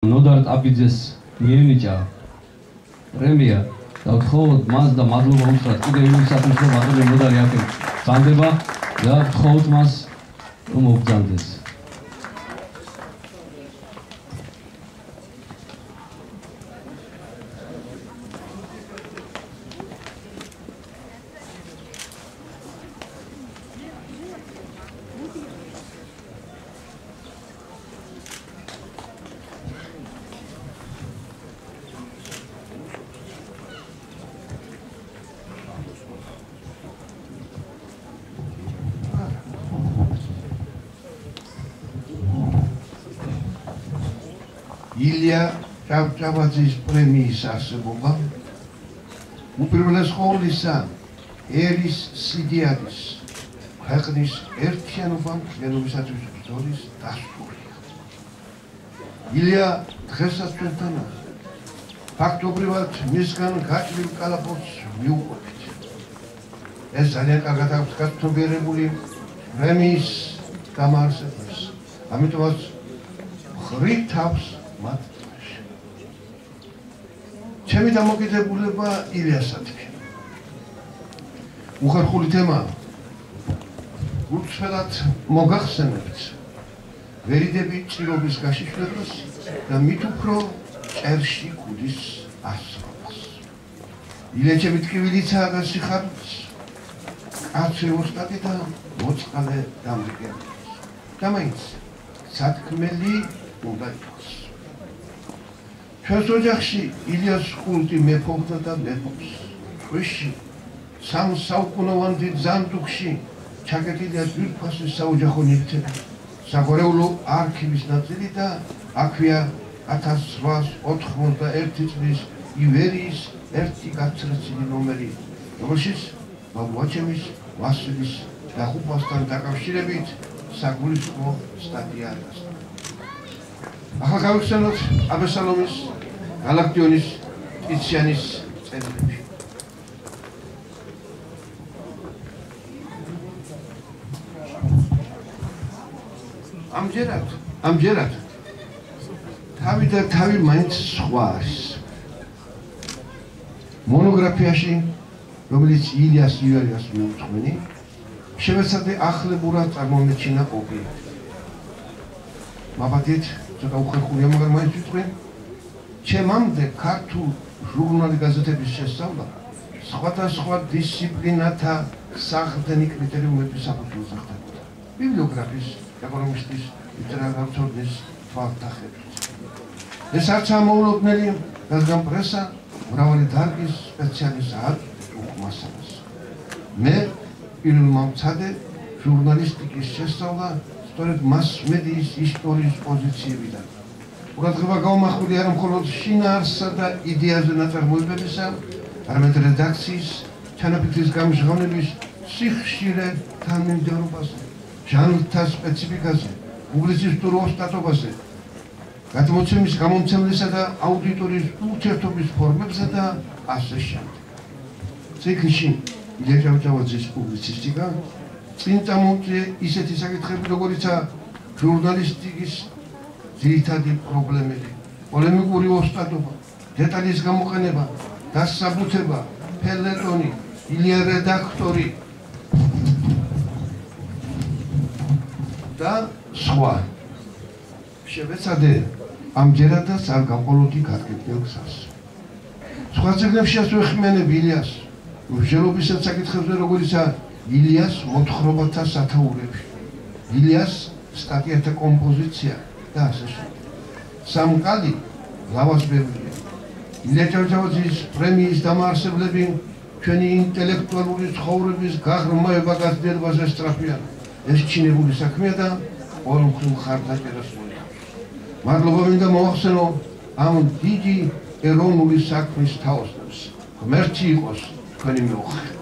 ნოდარ ტაბიძეს მიენიჭა პრემია და ვთხოვოთ მას და მადლობა უსწრათ კიდევ იმისათვის რომ ბატონი ნოდარი აქ ბრძანდება და ვთხოვოთ მას რომ მობრძანდეს. ილია ჭავჭავაძის პრემიის არსებობა უპირველეს ყოვლისა ერის სიდიადის ქვეყნის ერთიანობამ მშვიდობისათვის ბრძოლის დასტურია. ილია დღესაც ჩვენთანაა. ფაქტობრივად მისგან გაჭრილ კალაპოტს მიუყვებით. ეს ძალიან კარგად აქვს გათვალიერებული პრემიის დამაარსებელს. ამიტომაც ხრით თავს მათ ჩემი დამოკიდებულება ილიასადმი. უხერხული თემა უცხელად მოგახსენებთ ვერიდები ჭირობის გაშიშვლებას და მით უფრო ჭერში ქუდის ასრულებას. ილია ჩემი ტკივილიცაა და სიხარულიც, კაცი ოსტატი და მოწყალე დამრიგებელი. და მაინც სათქმელი უნდა იყოს. ჩვენს ოჯახში ილიას კულტი მეფობდა და მეფობს. ჩვენში სამ საუკუნოვან დიდ ზანდუქში ჩაკეტილია ძვირფასი საოჯახო ნივთები, საგვარეულო არქივის ნაწილი და აქვეა 1891 წლის ივერიის ერთი გაცრეცილი ნომერი, რომელშიც ბაბუაჩემის ვასილის დახუპვასთან დაკავშირებით საგულისხმო სტატია დასტა. ახლა გავიხსენოთ აბესალომის, გალაქტიონის, ტიციანის წერილები. ამჯერად თავი და თავი მაინც სხვა არის. მონოგრაფიაში, რომელიც ილიას ივერიას მიუძღვენი, შევეცადე ახლებურად წარმომეჩინა ობიექტი. მაბადით ცოტა უხერხულია, მაგრამ მაინც ვიტყვი, ჩემამდე ქართულ ჟურნალი გაზეთების შესწავლა სხვადასხვა დისციპლინათა საღდენი კრიტერიუმების საფუძველზე ხდებოდა. ბიბლიოგრაფის, ეკონომისტის, ლიტერატურაცოდნის თვალთახებით. ეს არც ამოულოდნელი, რადგან პრესა მრავალი დარგის სპეციალისტს აქვს უხმასებას. მე პირველმა ვცადე ჟურნალისტიკის შესწავლა სწორედ მასმედიის ისტორიის პოზიციებიდან. ყურადღება გაუმახვილი არა მხოლოდ შინაარსსა და იდეაზე ნაწარმოებებისა, არამედ რედაქციის, ჩანაფიქრის გამჟღავნების სიხშირე თანმიმდევრობაზე, ჟანრთა სპეციფიკაზე, პუბლიცისტურ ოსტატობაზე, გადმოცემის გამომცემლისა და აუდიტორიის ურთიერთობის ფორმებზე და ასე შემდეგ. ციკლში ილია ჭავჭავაძის პუბლიცისტიკა წინ წამოუწია ისეთი საკითხები, როგორიცაა ჟურნალისტიკის ძირითადი პრობლემები, პოლემიკური ოსტატობა, დეტალის გამოყენება, დასაბუთება, ფელეტონი, ილია რედაქტორი და სხვა. შევეცადე ამჯერადაც არ გავყოლოდი გაკეთებელ გზას. სხვა წიგნებშიც ვეხმიანებ ილიას მსჯელობისად საკითხებზე, როგორიცაა ილიას მოთხრობათა სათაურები, ილიას სტატიათა კომპოზიცია და ასე შემდეგ. სამკალი ლავას ბევრია. ილია ჭავჭავაძის პრემიის დამაარსებლები ჩვენი ინტელექტუალური ცხოვრების გაღრმავება გაზრდილებაზე სწრაფიან. ეს ჩინებული საქმეა და ყოველმხრივ მხარდაჭერას მოითხოვს. მადლობა მინდა მოვახსენო ამ დიდი ეროვნული საქმის თაოსნებს. ღმერთი იყოს თქვენი მეუღლე.